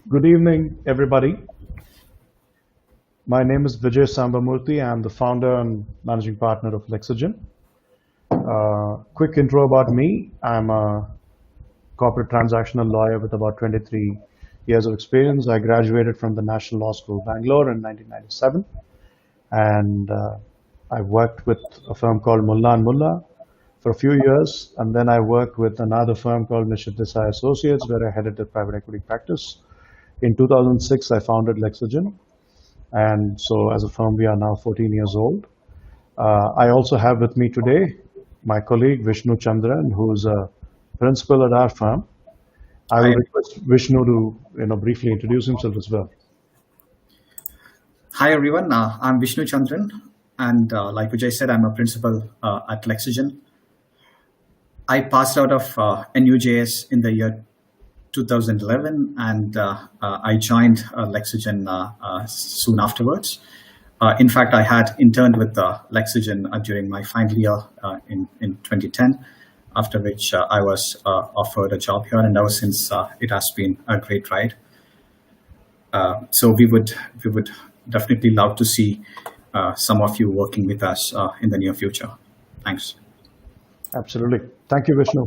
Good evening, everybody. My name is Vijay Sambamurthy. I'm the founder and managing partner of Lexygen. Quick intro about me. I'm a corporate transactional lawyer with about 23 years of experience. I graduated from the National Law School, Bangalore in 1997. And I worked with a firm called Mullah and Mullah for a few years. And then I worked with another firm called Mishra Desai Associates, where I headed the private equity practice. In 2006, I founded Lexygen. And so as a firm, we are now 14 years old. I also have with me today my colleague Vishnu Chandran, who's a principal at our firm. I will Hi, request Vishnu to briefly introduce himself as well. hi everyone. I'm Vishnu Chandran, and like Vijay said, I'm a principal at Lexygen. I passed out of NUJS in the year 2011, and I joined Lexygen soon afterwards. In fact, I had interned with Lexygen during my final year in 2010, after which I was offered a job here, and ever since it has been a great ride. So we would definitely love to see some of you working with us in the near future. Thanks. Absolutely. Thank you, Vishnu.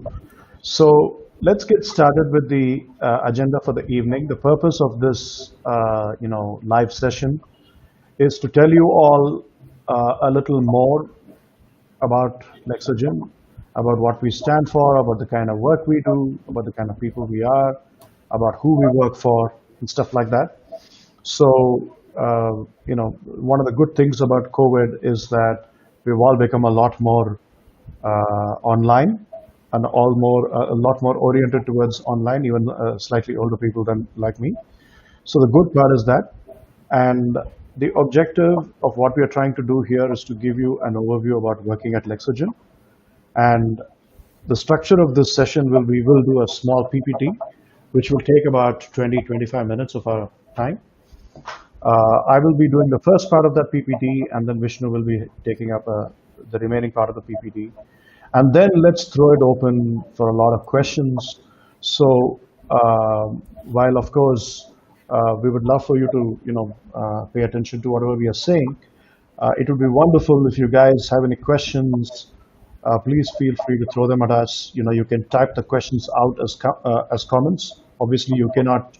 So let's get started with the agenda for the evening. The purpose of this, live session is to tell you all a little more about Lexygen, about what we stand for, about the kind of work we do, about the kind of people we are, about who we work for, and stuff like that. So, one of the good things about COVID is that we've all become a lot more online and a lot more oriented towards online, even slightly older people than like me. So the good part is that, and the objective of what we are trying to do here is to give you an overview about working at Lexygen. And the structure of this session will we will do a small PPT, which will take about 20-25 minutes of our time. I will be doing the first part of that PPT, and then Vishnu will be taking up the remaining part of the PPT. And then let's throw it open for a lot of questions. So while, of course, we would love for you to, pay attention to whatever we are saying, it would be wonderful if you guys have any questions. Please feel free to throw them at us. You can type the questions out as comments. Obviously, you cannot,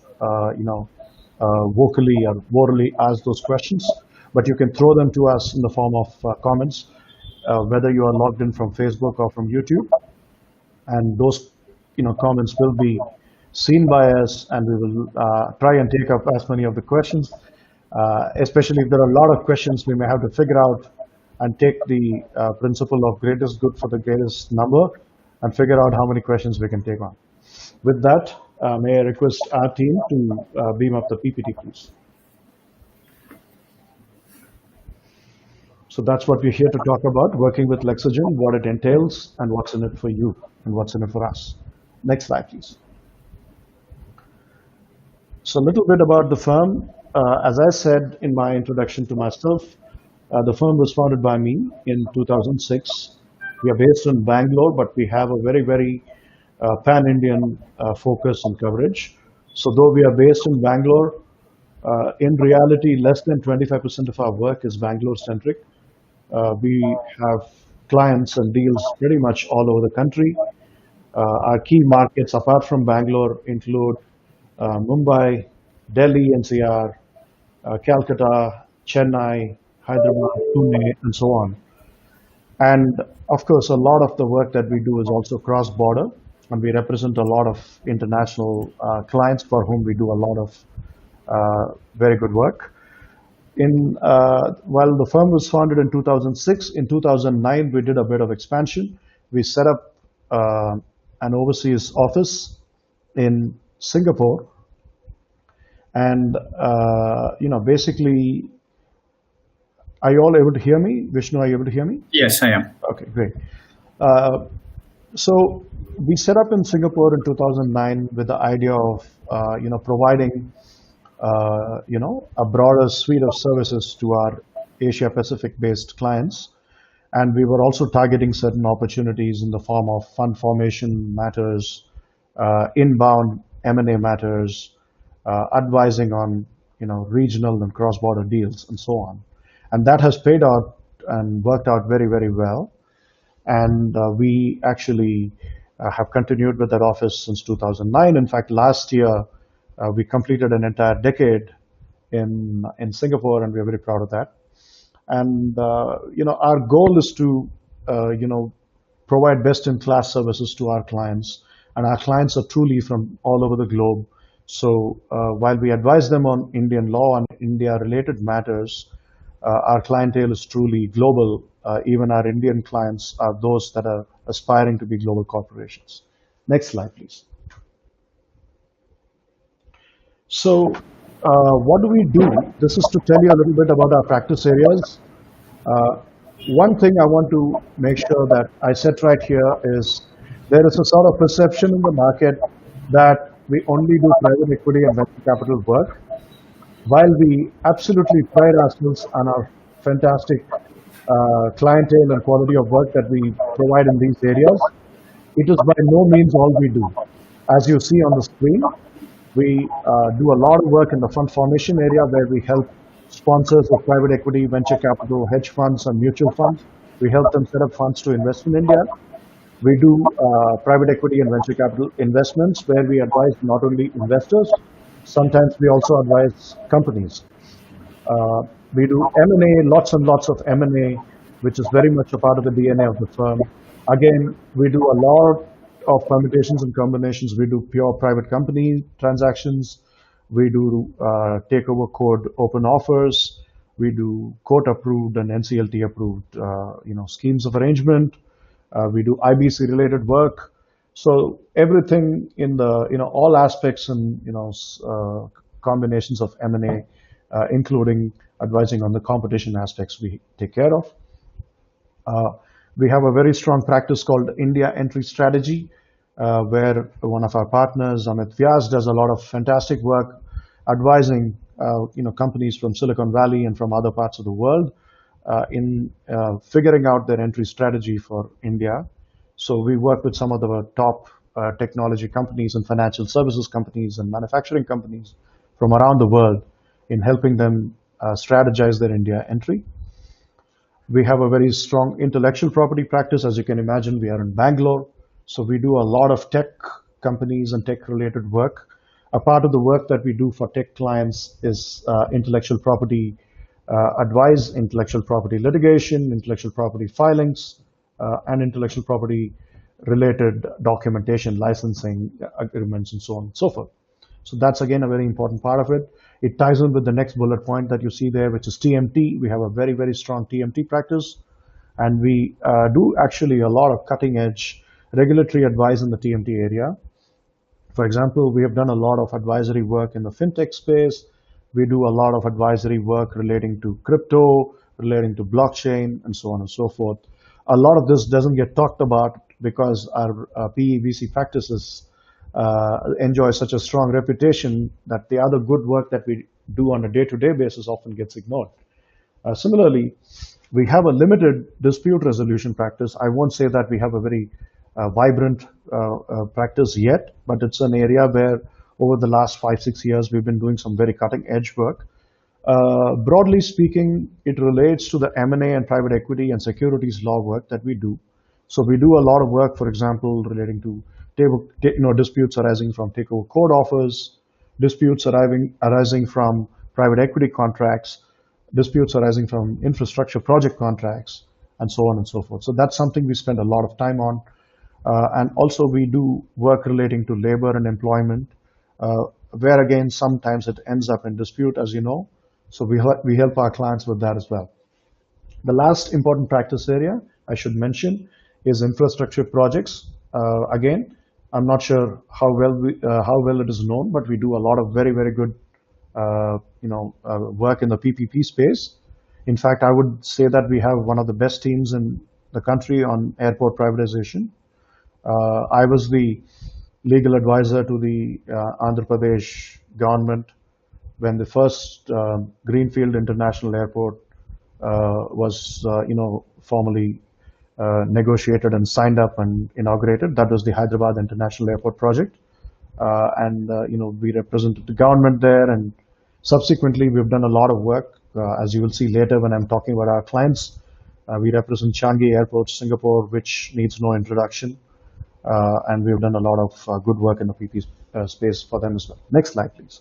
vocally or orally ask those questions, but you can throw them to us in the form of comments, whether you are logged in from Facebook or from YouTube. And those, comments will be seen by us, and we will try and take up as many of the questions. Especially if there are a lot of questions, we may have to figure out and take the principle of greatest good for the greatest number and figure out how many questions we can take on. With that, may I request our team to beam up the PPT, please. So that's what we're here to talk about, working with Lexygen, what it entails, and what's in it for you, and what's in it for us. Next slide, please. So a little bit about the firm. As I said in my introduction to myself, the firm was founded by me in 2006. We are based in Bangalore, but we have a very, very pan-Indian focus and coverage. So though we are based in Bangalore, in reality, less than 25% of our work is Bangalore-centric. We have clients and deals pretty much all over the country. Our key markets, apart from Bangalore, include Mumbai, Delhi NCR, Calcutta, Chennai, Hyderabad, Pune, and so on. And of course, a lot of the work that we do is also cross-border, and we represent a lot of international clients for whom we do a lot of very good work. While the firm was founded in 2006, in 2009 we did a bit of expansion. We set up an overseas office in Singapore, and basically, are you all able to hear me? Vishnu, are you able to hear me? Yes, I am. Okay, great. So we set up in Singapore in 2009 with the idea of providing a broader suite of services to our Asia Pacific based clients. And we were also targeting certain opportunities in the form of fund formation matters, inbound M&A matters, advising on regional and cross-border deals and so on. And that has paid out and worked out very, very well. And we actually have continued with that office since 2009. In fact, last year we completed an entire decade in Singapore, and we are very proud of that. And our goal is to provide best-in-class services to our clients, and our clients are truly from all over the globe. So while we advise them on Indian law and India-related matters, our clientele is truly global. Even our Indian clients are those that are aspiring to be global corporations. Next slide, please. So what do we do? This is to tell you a little bit about our practice areas. One thing I want to make sure that I set right here is there is a sort of perception in the market that we only do private equity and venture capital work. While we absolutely pride ourselves on our fantastic clientele and quality of work that we provide in these areas, it is by no means all we do. As you see on the screen, we do a lot of work in the fund formation area where we help sponsors of private equity, venture capital, hedge funds, and mutual funds. We help them set up funds to invest in India. We do private equity and venture capital investments where we advise not only investors, sometimes we also advise companies. We do M&A, lots and lots of M&A, which is very much a part of the DNA of the firm. Again, we do a lot of permutations and combinations. We do pure private company transactions. We do takeover code open offers. We do court-approved and NCLT-approved, schemes of arrangement. We do IBC-related work. So everything in the, all aspects and, combinations of M&A, including advising on the competition aspects we take care of. We have a very strong practice called India Entry Strategy, where one of our partners, Amit Vyas, does a lot of fantastic work advising, companies from Silicon Valley and from other parts of the world in figuring out their entry strategy for India. So we work with some of the top technology companies and financial services companies and manufacturing companies from around the world in helping them strategize their India entry. We have a very strong intellectual property practice. As you can imagine, we are in Bangalore. So we do a lot of tech companies and tech-related work. A part of the work that we do for tech clients is intellectual property advice, intellectual property litigation, intellectual property filings, and intellectual property related documentation, licensing agreements, and so on and so forth. So that's again a very important part of it. It ties in with the next bullet point that you see there, which is TMT. We have a very, very strong TMT practice, and we do actually a lot of cutting edge regulatory advice in the TMT area. For example, we have done a lot of advisory work in the fintech space. We do a lot of advisory work relating to crypto, relating to blockchain, and so on and so forth. A lot of this doesn't get talked about because our PE/VC practices enjoy such a strong reputation that the other good work that we do on a day-to-day basis often gets ignored. Similarly, we have a limited dispute resolution practice. I won't say that we have a very vibrant practice yet, but it's an area where over the last 5-6 years we've been doing some very cutting-edge work. Broadly speaking, it relates to the M&A and private equity and securities law work that we do. So we do a lot of work, for example, relating to disputes arising from takeover code offers, disputes arising from private equity contracts, disputes arising from infrastructure project contracts, and so on and so forth. So that's something we spend a lot of time on. And also we do work relating to labor and employment, where again, sometimes it ends up in dispute, as you know. So we help our clients with that as well. The last important practice area I should mention is infrastructure projects. Again, I'm not sure how well it is known, but we do a lot of very, very good work in the PPP space. In fact, I would say that we have one of the best teams in the country on airport privatization. I was the legal advisor to the Andhra Pradesh government when the first Greenfield International Airport was formally negotiated and signed up and inaugurated. That was the Hyderabad International Airport project. and we represented the government there. And subsequently, we've done a lot of work, as you will see later when I'm talking about our clients. We represent Changi Airport, Singapore, which needs no introduction. And we've done a lot of good work in the PP space for them as well. Next slide, please.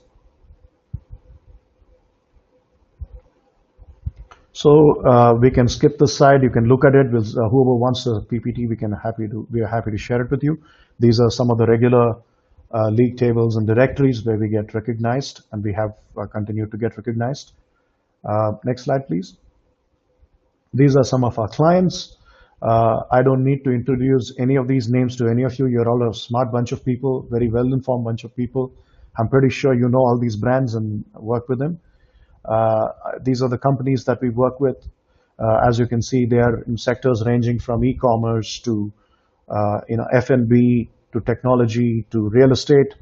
So we can skip this slide. You can look at it. Whoever wants a PPT, we are happy to share it with you. These are some of the regular league tables and directories where we get recognized, and we have continued to get recognized. Next slide, please. These are some of our clients. I don't need to introduce any of these names to any of you. You're all a smart bunch of people, very well-informed bunch of people. I'm pretty sure you know all these brands and work with them. These are the companies that we work with. As you can see, they are in sectors ranging from e-commerce to F&B to technology to real estate.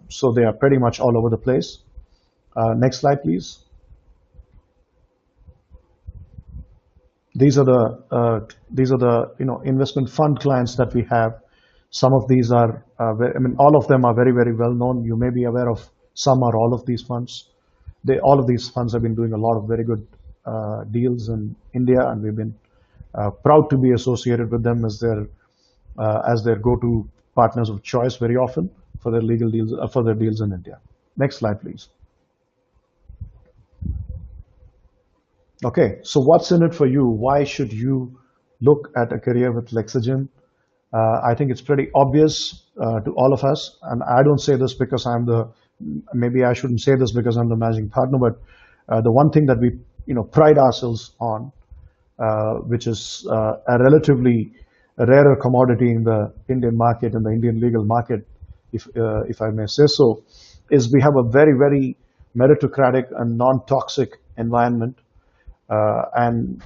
So they are pretty much all over the place. Next slide, please. These are the investment fund clients that we have. Some of these are, all of them are very, very well known. You may be aware of some or all of these funds. All of these funds have been doing a lot of very good deals in India, and we've been proud to be associated with them as their go-to partners of choice very often for their legal deals, for their deals in India. Next slide, please. Okay, so what's in it for you? Why should you look at a career with Lexygen? I think it's pretty obvious to all of us, and I don't say this because maybe I shouldn't say this because I'm the managing partner, but the one thing that we pride ourselves on, which is a relatively rarer commodity in the Indian market, in the Indian legal market, if I may say so, is we have a very, very meritocratic and non-toxic environment. And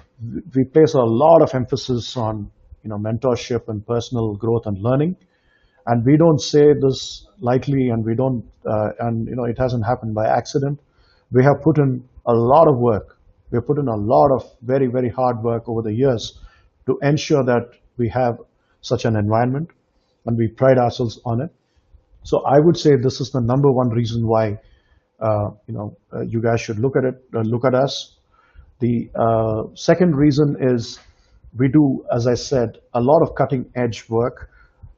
we place a lot of emphasis on mentorship and personal growth and learning, and we don't say this lightly, and we don't it hasn't happened by accident. We have put in a lot of work. We have put in a lot of very, very hard work over the years to ensure that we have such an environment, and we pride ourselves on it. So I would say this is the number one reason why you guys should look at us. The second reason is we do, as I said, a lot of cutting edge work.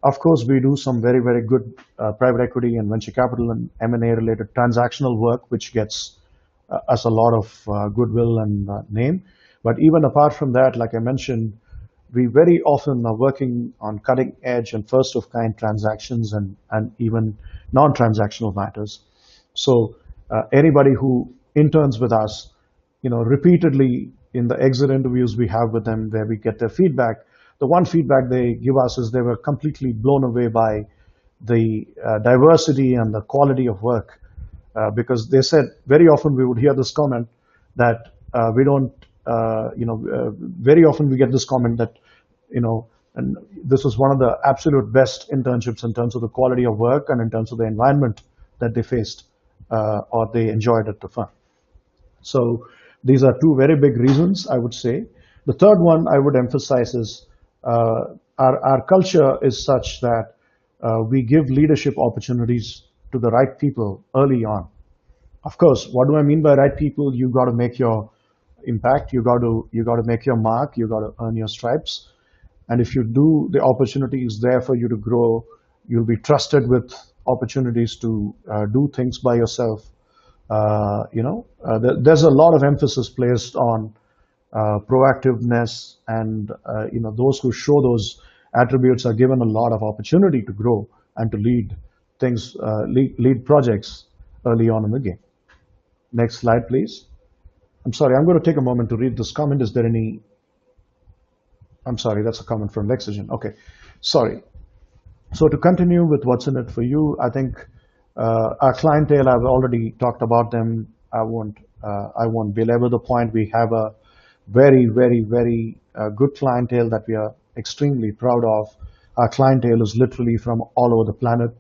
Of course, we do some very, very good private equity and venture capital and M&A related transactional work, which gets us a lot of goodwill and name. But even apart from that, like I mentioned, we very often are working on cutting edge and first of kind transactions and even non-transactional matters. So anybody who interns with us, repeatedly in the exit interviews we have with them where we get their feedback, the one feedback they give us is they were completely blown away by the diversity and the quality of work. Because they said very often we would hear this comment that very often we get this comment that, and this was one of the absolute best internships in terms of the quality of work and in terms of the environment that they faced or they enjoyed at the firm. So these are two very big reasons, I would say. The third one I would emphasize is our culture is such that we give leadership opportunities to the right people early on. Of course, what do I mean by right people? You got to make your impact. You got to make your mark. You got to earn your stripes. And if you do, the opportunity is there for you to grow. You'll be trusted with opportunities to do things by yourself. There's a lot of emphasis placed on proactiveness, and those who show those attributes are given a lot of opportunity to grow and to lead things, lead projects early on in the game. Next slide, please. I'm sorry, I'm going to take a moment to read this comment. Is there any? I'm sorry, that's a comment from Lexygen. Okay, sorry. So to continue with what's in it for you, I think our clientele, I've already talked about them. I won't belabor the point. We have a very, very, very good clientele that we are extremely proud of. Our clientele is literally from all over the planet.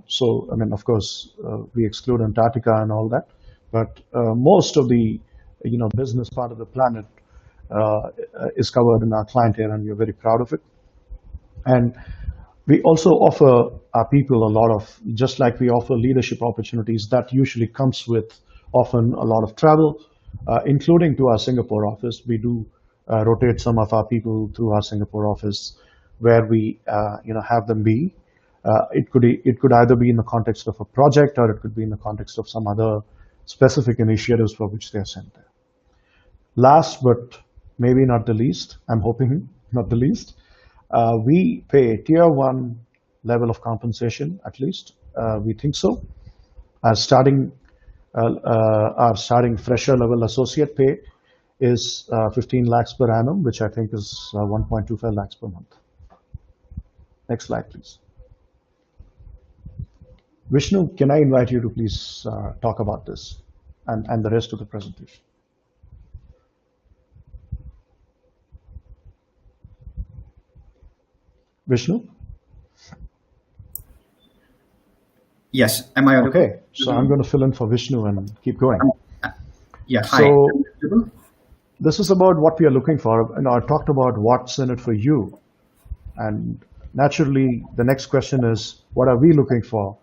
So I mean, of course, we exclude Antarctica and all that, but most of the business part of the planet is covered in our clientele, and we're very proud of it. And We also offer our people a lot of, just like we offer leadership opportunities, that usually comes with often a lot of travel, including to our Singapore office. We do rotate some of our people through our Singapore office, where we have them be. It could either be in the context of a project, or it could be in the context of some other specific initiatives for which they are sent there. Last but maybe not the least, I'm hoping not the least, we pay tier one level of compensation, at least. We think so. Our starting, our starting fresher level associate pay is 15 lakhs per annum, which I think is 1.25 lakhs per month. Next slide, please. Vishnu, can I invite you to please talk about this and the rest of the presentation? Vishnu? Yes, am I audible? Okay, so I'm going to fill in for Vishnu and keep going. Yeah, hi. So this is about what we are looking for. I talked about what's in it for you. And naturally, the next question is, what are we looking for?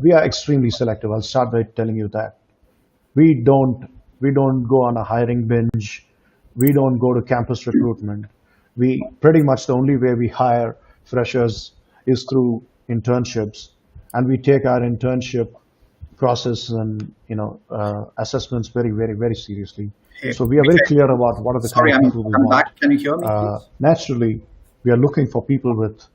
We are extremely selective. I'll start by telling you that. We don't go on a hiring binge. We don't go to campus recruitment. We pretty much, the only way we hire freshers is through internships, and we take our internship process and assessments very, very, very seriously. Hey, So we are very clear about what are the sorry, kind of I'm, people we I'm want. back. Can you hear me, please? Naturally, we are looking for people with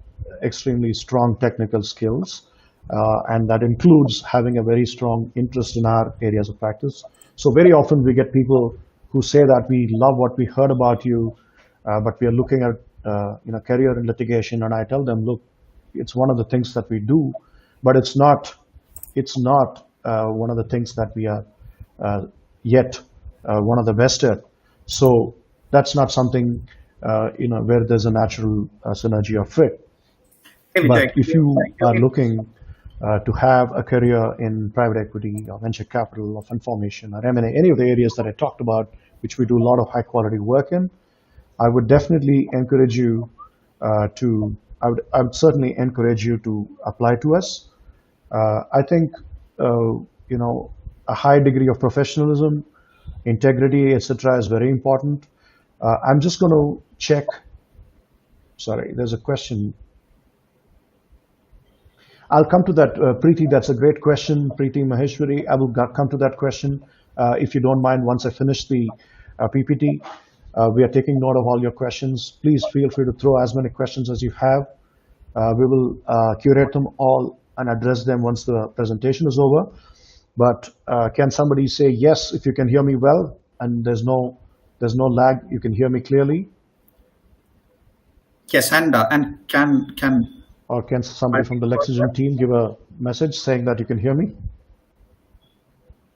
extremely strong technical skills, and that includes having a very strong interest in our areas of practice. So very often we get people who say that we love what we heard about you, but we are looking at career in litigation, and I tell them, look, it's one of the things that we do, but it's not one of the things that we are yet one of the best at. So that's not something where there's a natural synergy or fit. Hey, But Vijay, can if you you hear are me? looking to have a career in private equity or venture capital or fund formation or M&A, any of the areas that I talked about, which we do a lot of high quality work in, I would definitely encourage you I would certainly encourage you to apply to us. I think, a high degree of professionalism, integrity, etc., is very important. I'm just going to check. Sorry, there's a question. I'll come to that, Preeti. That's a great question, Preeti Maheshwari. I will come to that question if you don't mind once I finish the PPT. We are taking note of all your questions. Please feel free to throw as many questions as you have. We will curate them all and address them once the presentation is over. But can somebody say yes if you can hear me well and there's no lag? You can hear me clearly, Yes, and can or can I somebody from the be heard Lexygen well? team give a message saying that you can hear me?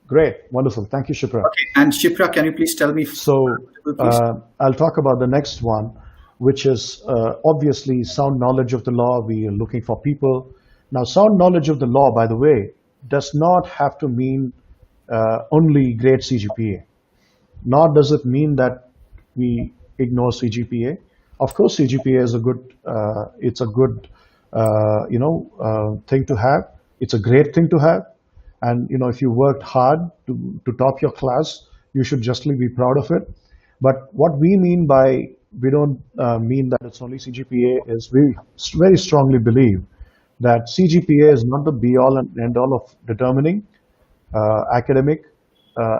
Great, wonderful. Thank you, Shipra. Okay, and Shipra, can you please tell me if So I'm audible, please? I'll talk about the next one, which is obviously sound knowledge of the law. We are looking for people. Now, sound knowledge of the law, by the way, does not have to mean only great CGPA. Nor does it mean that we ignore CGPA. Of course, CGPA is a good, it's a good, thing to have. It's a great thing to have. And if you worked hard to top your class, you should justly be proud of it. But what we mean by, we don't mean that it's only CGPA, is we very strongly believe that CGPA is not the be all and end all of determining academic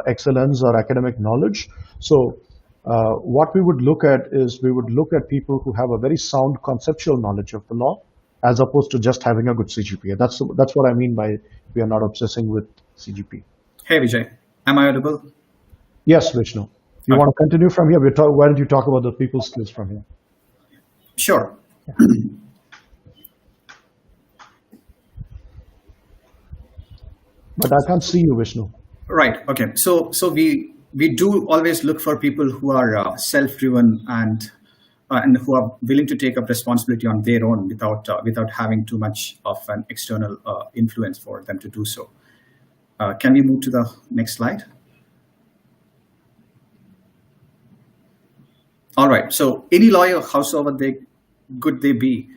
excellence or academic knowledge. So what we would look at is, we would look at people who have a very sound conceptual knowledge of the law, as opposed to just having a good CGPA. That's what I mean by we are not obsessing with CGP. Hey, Vijay, am I audible? Yes, Vishnu. You Okay, want to continue from here? Why don't you talk about the people skills from here? sure. But I can't see you, Vishnu. Right. Okay. So we do always look for people who are self-driven and who are willing to take up responsibility on their own without having too much of an external influence for them to do so. Can we move to the next slide? All right. So any lawyer, howsoever good they be,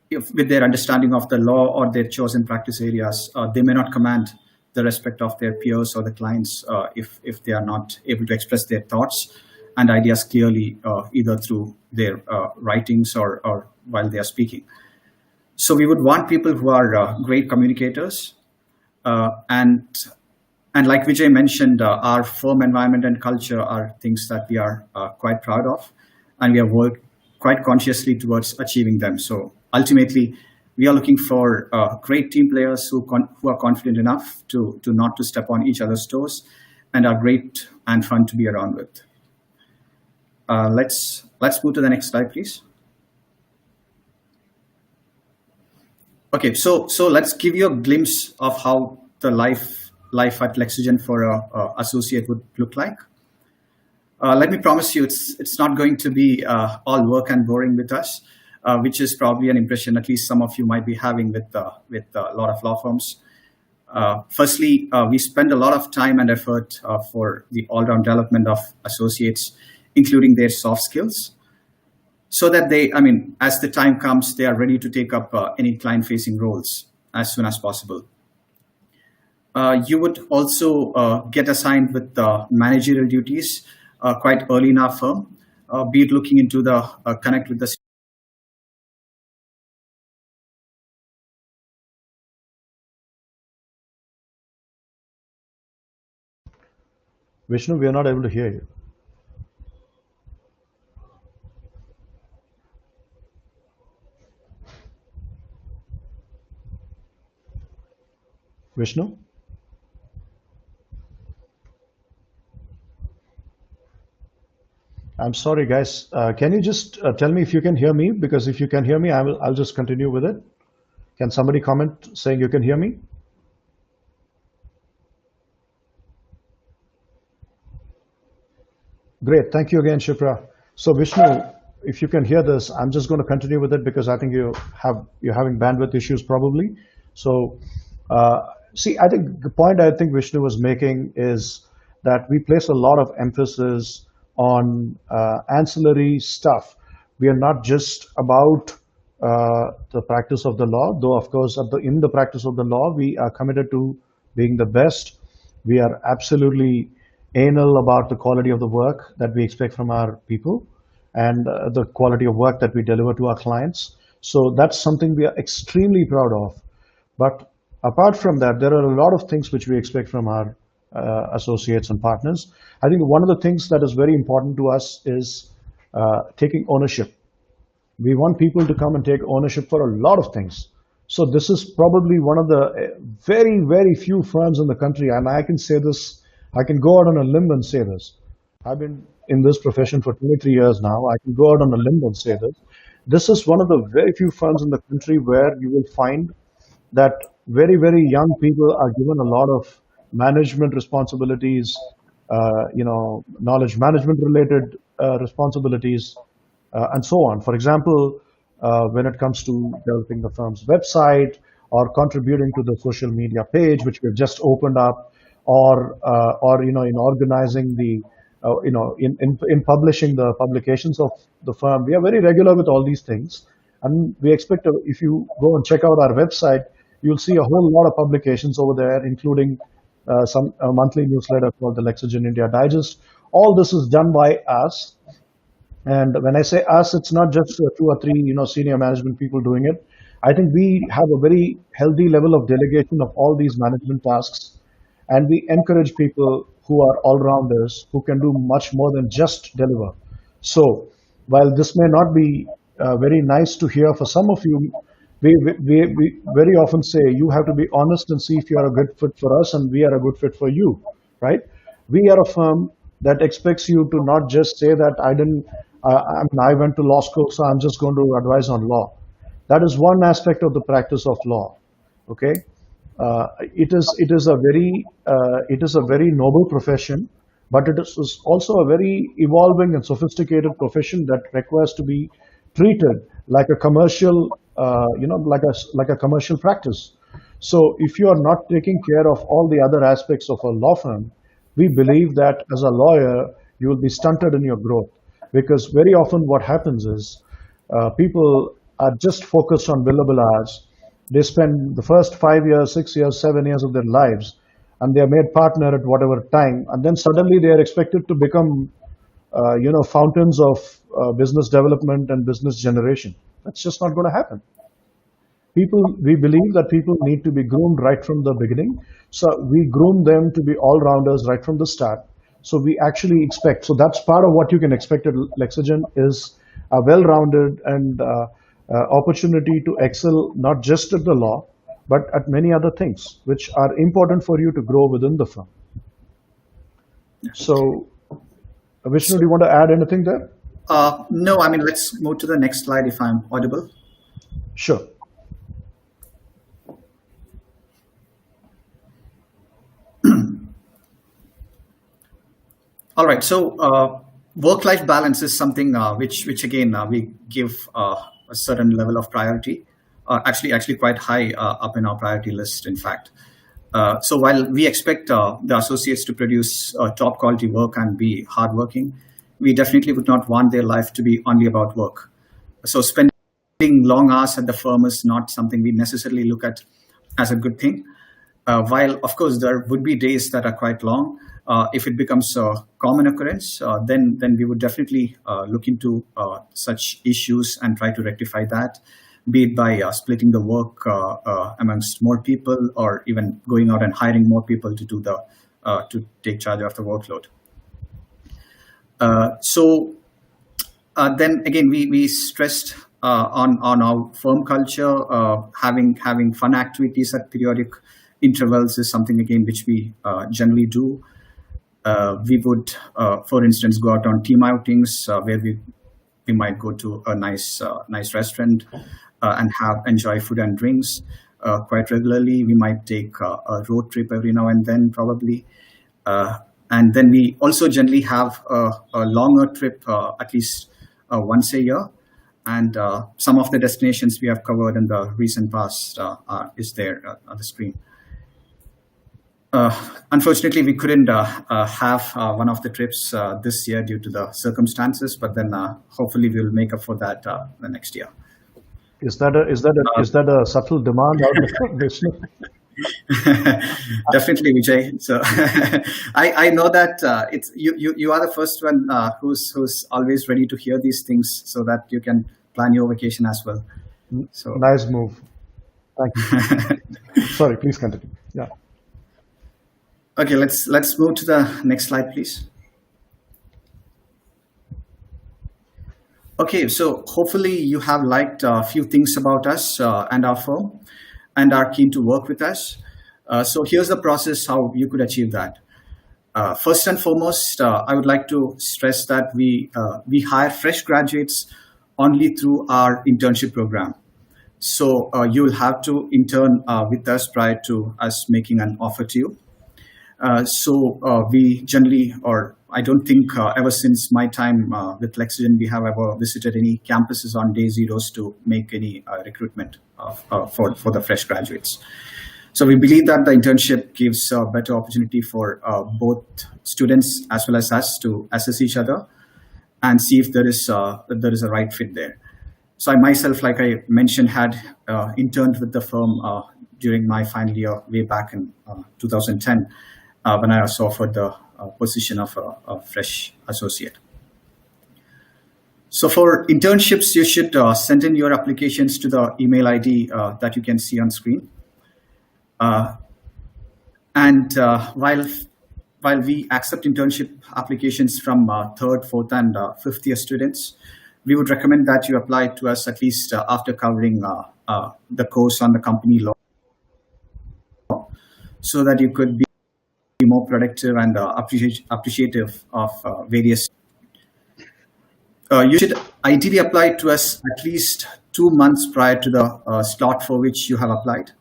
if with their understanding of the law or their chosen practice areas, they may not command the respect of their peers or the clients if they are not able to express their thoughts and ideas clearly, either through their writings or while they are speaking. So we would want people who are great communicators, uh, and and like Vijay mentioned, our firm environment and culture are things that we are quite proud of, and we have worked quite consciously towards achieving them. So ultimately, we are looking for great team players who are confident enough to not to step on each other's toes, and are great and fun to be around with. Let's move to the next slide, please. Okay, so let's give you a glimpse of how the life at Lexygen for a associate would look like. Let me promise you, it's not going to be all work and boring with us, which is probably an impression at least some of you might be having with a lot of law firms. Firstly, we spend a lot of time and effort for the all-round development of associates, including their soft skills, so that as the time comes, they are ready to take up any client-facing roles as soon as possible. You would also get assigned with managerial duties quite early in our firm, be it looking into the connect with the. Vishnu, we are not able to hear you. Vishnu? I'm sorry, guys. Can you just tell me if you can hear me? Because if you can hear me, I'll just continue with it. Can somebody comment saying you can hear me? Great. Thank you again, Shipra. So Vishnu, if you can hear this, I'm just going to continue with it because I think you're having bandwidth issues probably. So uh, see, I think the point I think Vishnu was making is that we place a lot of emphasis on ancillary stuff. We are not just about the practice of the law, though of course in the practice of the law, we are committed to being the best. We are absolutely anal about the quality of the work that we expect from our people and the quality of work that we deliver to our clients. So that's something we are extremely proud of. But apart from that, there are a lot of things which we expect from our associates and partners. I think one of the things that is very important to us is taking ownership. We want people to come and take ownership for a lot of things. So this is probably one of the very, very few firms in the country, and I can say this, I can go out on a limb and say this. I've been in this profession for 23 years now. I can go out on a limb and say this. This is one of the very few firms in the country where you will find that very, very young people are given a lot of management responsibilities, knowledge management related responsibilities, and so on. For example, when it comes to developing the firm's website or contributing to the social media page, which we've just opened up, or in organizing the, in publishing the publications of the firm, we are very regular with all these things, and we expect if you go and check out our website, you'll see a whole lot of publications over there, including some monthly newsletter called the Lexygen India Digest. All this is done by us. And when I say us, it's not just two or three, senior management people doing it. I think we have a very healthy level of delegation of all these management tasks, and we encourage people who are all-rounders who can do much more than just deliver. So, while this may not be very nice to hear for some of you, we very often say you have to be honest and see if you are a good fit for us and we are a good fit for you, right? We are a firm that expects you to not just say that I went to law school, so I'm just going to advise on law. That is one aspect of the practice of law. Okay, it is a very noble profession, but it is also a very evolving and sophisticated profession that requires to be treated like a commercial, like a commercial practice. So if you are not taking care of all the other aspects of a law firm, we believe that as a lawyer, you will be stunted in your growth. Because very often what happens is people are just focused on billable hours. They spend the first 5 years, 6 years, 7 years of their lives, and they are made partner at whatever time, and then suddenly they are expected to become, fountains of business development and business generation. That's just not going to happen. We believe that people need to be groomed right from the beginning. So we groom them to be all rounders right from the start. So we actually expect, so that's part of what you can expect at Lexygen is a well-rounded and opportunity to excel not just at the law, but at many other things which are important for you to grow within the firm. So, Vishnu, do you want to add anything there? No, I mean, let's move to the next slide if I'm audible. Sure. All right. So work-life balance is something which again we give a certain level of priority, actually quite high up in our priority list. In fact, so while we expect the associates to produce top quality work and be hardworking, we definitely would not want their life to be only about work. So spending long hours at the firm is not something we necessarily look at as a good thing. While, of course, there would be days that are quite long, if it becomes a common occurrence, then we would definitely look into such issues and try to rectify that, be it by splitting the work amongst more people, or even going out and hiring more people to do to take charge of the workload. Then again, we stressed on our firm culture, having fun activities at periodic intervals is something again which we generally do. We would, for instance, go out on team outings where we might go to a nice restaurant and enjoy food and drinks quite regularly. We might take a road trip every now and then, probably. And then we also generally have a longer trip, at least once a year. And some of the destinations we have covered in the recent past is there on the screen. Unfortunately, we couldn't have one of the trips this year due to the circumstances, but then hopefully we'll make up for that the next year. Is that a subtle demand out of Vishnu? Definitely, Vijay. So I know that it's you are the first one who's always ready to hear these things, so that you can plan your vacation as well. So nice move. Thank you. Sorry, please continue. Yeah. Okay, let's move to the next slide, please. Okay, so hopefully you have liked a few things about us and our firm, and are keen to work with us. So here's the process how you could achieve that. First and foremost, I would like to stress that we hire fresh graduates only through our internship program. So you will have to intern with us prior to us making an offer to you. So we generally, or I don't think ever since my time with Lexygen, we have ever visited any campuses on day zeros to make any recruitment for the fresh graduates. So we believe that the internship gives a better opportunity for both students as well as us to assess each other and see if there is a right fit there. So I myself, like I mentioned, had interned with the firm during my final year way back in 2010 when I was offered the position of a fresh associate. So for internships, you should send in your applications to the email ID that you can see on screen. And while we accept internship applications from third, fourth, and fifth year students, we would recommend that you apply to us at least after covering the course on the company law, so that you could be more productive and appreciative of various. You should ideally apply to us at least 2 months prior to the slot for which you have applied.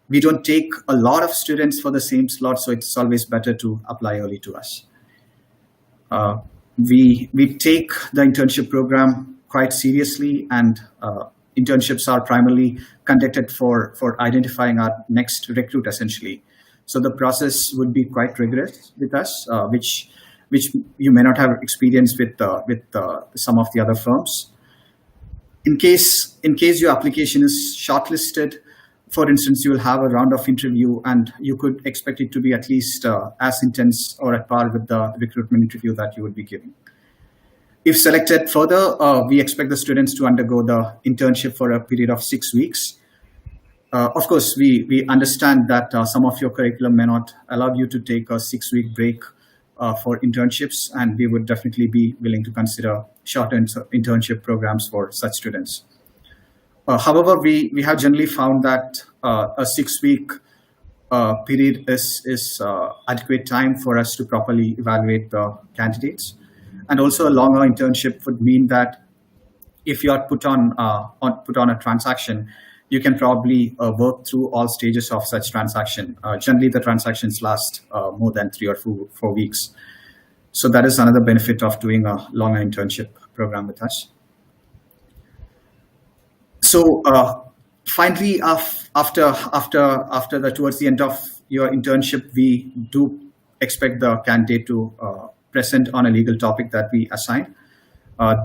We don't take a lot of students for the same slot, so it's always better to apply early to us. We take the internship program quite seriously, and internships are primarily conducted for identifying our next recruit, essentially. So the process would be quite rigorous with us, which you may not have experienced with some of the other firms. In case your application is shortlisted, for instance, you will have a round of interview, and you could expect it to be at least as intense or at par with the recruitment interview that you would be giving. If selected further, we expect the students to undergo the internship for a period of 6 weeks. Of course, we understand that some of your curriculum may not allow you to take a 6 week break for internships, and we would definitely be willing to consider short internship programs for such students. However, we have generally found that a 6 week period is adequate time for us to properly evaluate the candidates. And also, a longer internship would mean that if you are put on a transaction, you can probably work through all stages of such transaction. Generally, the transactions last more than 3 or 4 weeks. So that is another benefit of doing a longer internship program with us. So finally, after towards the end of your internship, we do expect the candidate to present on a legal topic that we assign.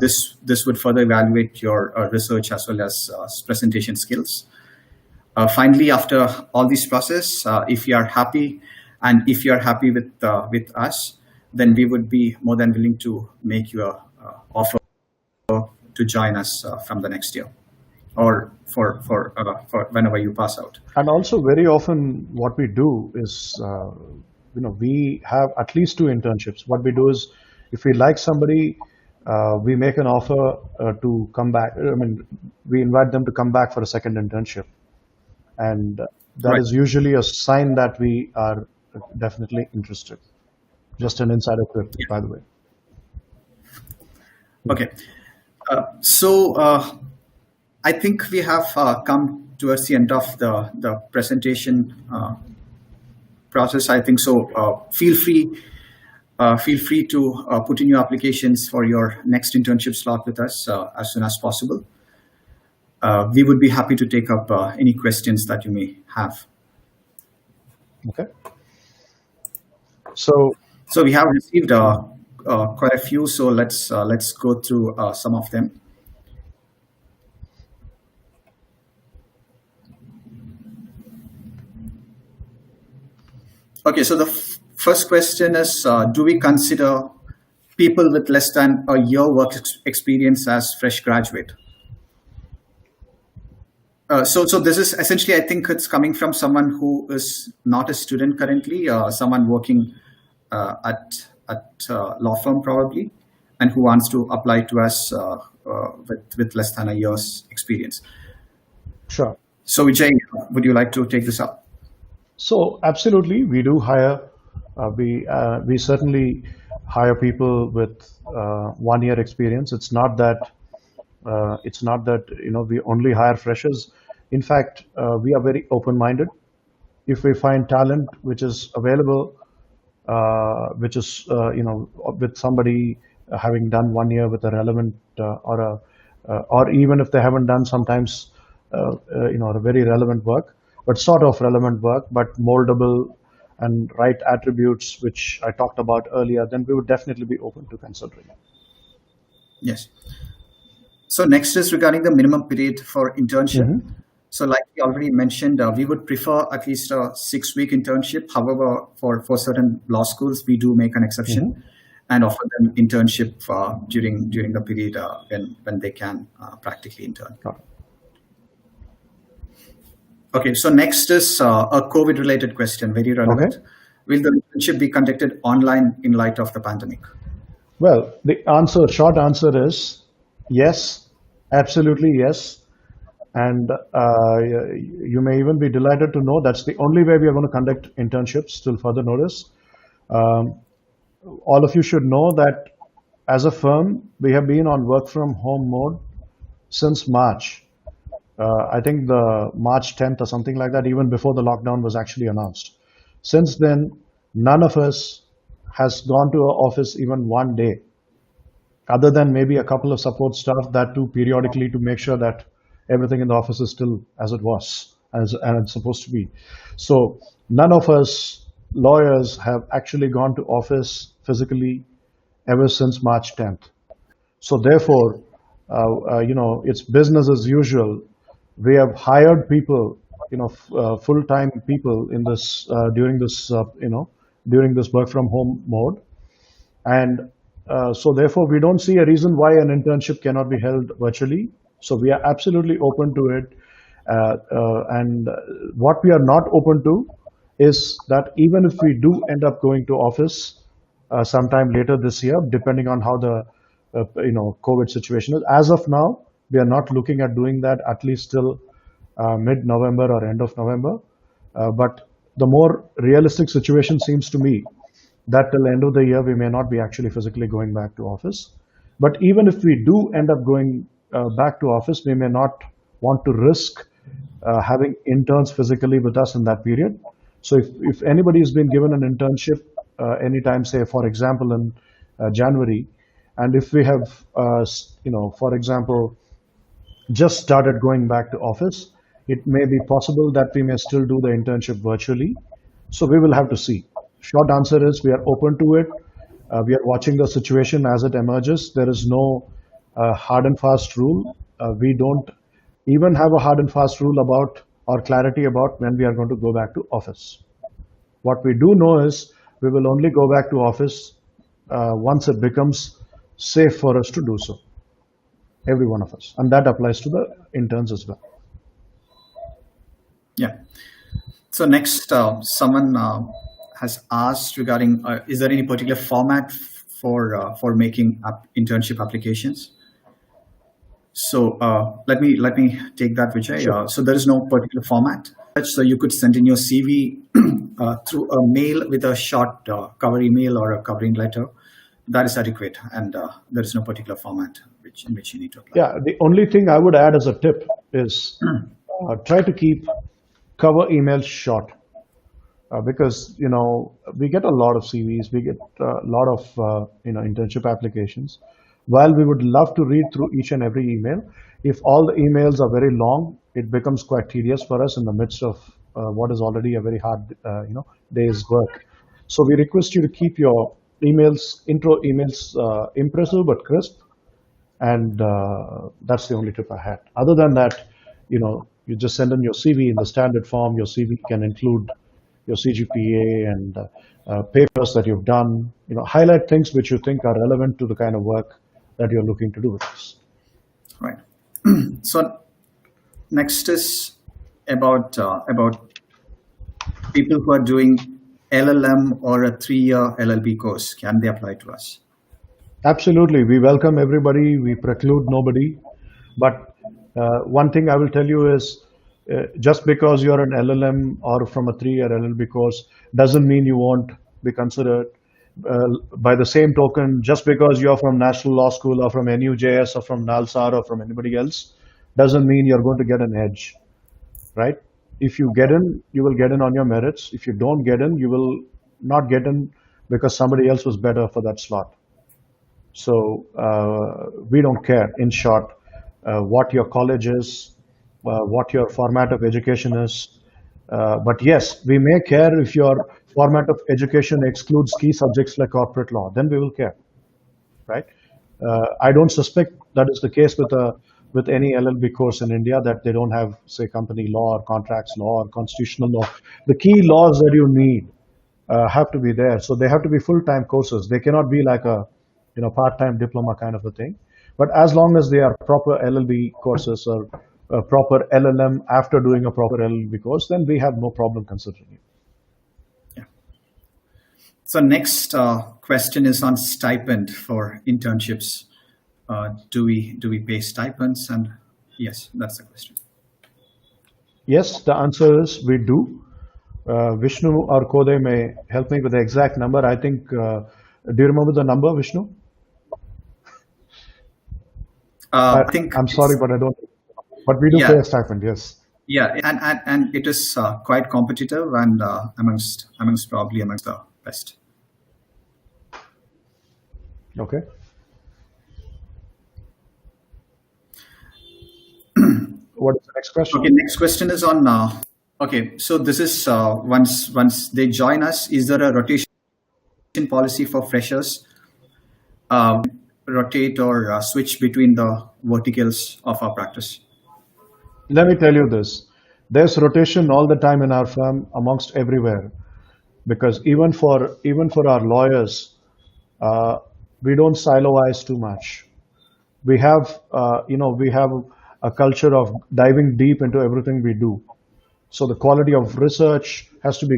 This would further evaluate your research as well as presentation skills. Finally, after all this process, if you are happy with us, then we would be more than willing to make you an offer to join us from the next year, or for whenever you pass out. And also, very often, what we do is, we have at least 2 internships. What we do is, if we like somebody, we make an offer to come back. I mean, we invite them to come back for a second internship, and that Right. is usually a sign that we are definitely interested. Just an insider tip, by the way. Okay. So I think we have come towards the end of the presentation process. I think so. Feel free to put in your applications for your next internship slot with us as soon as possible. We would be happy to take up any questions that you may have. Okay. So we have received quite a few. So let's go through some of them. Okay, so the first question is, do we consider people with less than a year work experience as fresh graduate? So this is essentially, I think it's coming from someone who is not a student currently, someone working at law firm probably, and who wants to apply to us with less than a year's experience. sure. So Vijay, would you like to take this up? So absolutely, we do hire. We certainly hire people with 1 year experience. It's not that we only hire freshers. In fact, we are very open-minded. If we find talent which is available, which is with somebody having done 1 year with a relevant or even if they haven't done sometimes a very relevant work, but sort of relevant work, but moldable and right attributes, which I talked about earlier, then we would definitely be open to considering it. Yes. So next is regarding the minimum period for internship. Mhm. So like we already mentioned, we would prefer at least a 6 week internship. However, for certain law schools, we do make an exception and offer them internship during the period when they can practically intern. Got it. Okay, so next is a COVID-related question, very relevant. Okay. Will the internship be conducted online in light of the pandemic? Well, the short answer is yes, absolutely yes. And you may even be delighted to know that's the only way we are going to conduct internships till further notice. All of you should know that as a firm, we have been on work from home mode since March. I think the March 10th or something like that, even before the lockdown was actually announced. Since then, none of us has gone to our office even one day, other than maybe a couple of support staff that do periodically to make sure that everything in the office is still as it was, and it's supposed to be. So none of us lawyers have actually gone to office physically ever since March 10th. So therefore, it's business as usual. We have hired people, full-time people in this during this work from home mode, and so therefore we don't see a reason why an internship cannot be held virtually. So we are absolutely open to it. And what we are not open to is that even if we do end up going to office sometime later this year, depending on how the COVID situation is. As of now, we are not looking at doing that at least till mid-November or end of November. But the more realistic situation seems to me that till end of the year we may not be actually physically going back to office. But even if we do end up going back to office, we may not want to risk having interns physically with us in that period. So if anybody has been given an internship anytime, say for example in January, and if we have, for example, just started going back to office, it may be possible that we may still do the internship virtually. So we will have to see. Short answer is we are open to it. We are watching the situation as it emerges. There is no hard and fast rule. We don't even have a hard and fast rule about or clarity about when we are going to go back to office. What we do know is we will only go back to office once it becomes safe for us to do so, every one of us. And that applies to the interns as well. Yeah. So next, someone has asked regarding, is there any particular format for making internship applications? So let me take that, Vijay. Sure. So there is no particular format. So you could send in your CV through a mail with a short cover email or a covering letter. That is adequate, and there is no particular format in which you need to apply. Yeah, the only thing I would add as a tip is try to keep cover emails short, because we get a lot of CVs, we get a lot of internship applications. While we would love to read through each and every email, if all the emails are very long, it becomes quite tedious for us in the midst of what is already a very hard day's work. So we request you to keep your intro emails impressive but crisp, and that's the only tip I had. Other than that, you just send in your CV in the standard form. Your CV can include your CGPA and papers that you've done. Highlight things which you think are relevant to the kind of work that you're looking to do with this. Right. So next is about people who are doing LLM or a 3-year LLB course. Can they apply to us? Absolutely. We welcome everybody. We preclude nobody. But one thing I will tell you is just because you're an LLM or from a 3-year LLB course doesn't mean you won't be considered. By the same token, just because you're from National Law School or from NUJS or from NALSAR or from anybody else doesn't mean you're going to get an edge, right? If you get in, you will get in on your merits. If you don't get in, you will not get in because somebody else was better for that slot. So we don't care, in short, what your college is, what your format of education is. But yes, we may care if your format of education excludes key subjects like corporate law. Then we will care, right? I don't suspect that is the case with any LLB course in India, that they don't have, say, company law or contracts law or constitutional law. The key laws that you need have to be there. So they have to be full-time courses. They cannot be like a part-time diploma kind of a thing. But as long as they are proper LLB courses or a proper LLM after doing a proper LLB course, then we have no problem considering it. Yeah. So next question is on stipend for internships. Do we pay stipends? And yes, that's the question. Yes, the answer is we do. Vishnu or Kode may help me with the exact number. I think, do you remember the number, Vishnu? I think I'm sorry, but I don't. But we do pay a stipend, yes. Yeah, and it is quite competitive and amongst the best. Okay. What is the next question? Okay, next question is on. Okay, so this is once they join us, is there a rotation policy for freshers? rotate or switch between the verticals of our practice? Let me tell you this. There's rotation all the time in our firm amongst everywhere because even for our lawyers, uh, we don't siloize too much. We have a culture of diving deep into everything we do. So the quality of research has to be,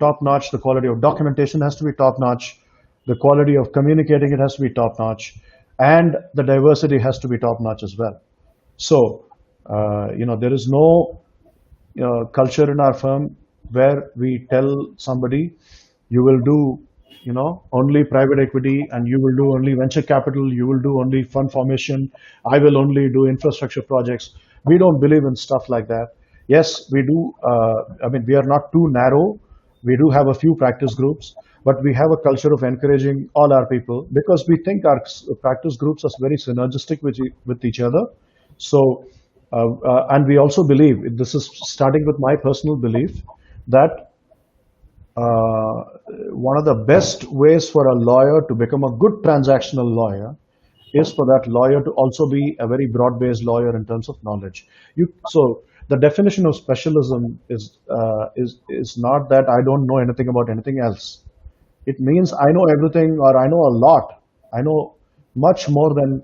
top notch. The quality of documentation has to be top notch. The quality of communicating it has to be top notch, and the diversity has to be top notch as well. So, there is no culture in our firm where we tell somebody you will do only private equity and you will do only venture capital, you will do only fund formation, I will only do infrastructure projects. We don't believe in stuff like that. Yes, we do. We are not too narrow. We do have a few practice groups, but we have a culture of encouraging all our people because we think our practice groups are very synergistic with each other. So, and we also believe, this is starting with my personal belief, that uh, one of the best ways for a lawyer to become a good transactional lawyer is for that lawyer to also be a very broad-based lawyer in terms of knowledge. So the definition of specialism is not that I don't know anything about anything else. It means I know everything or I know a lot. I know much more than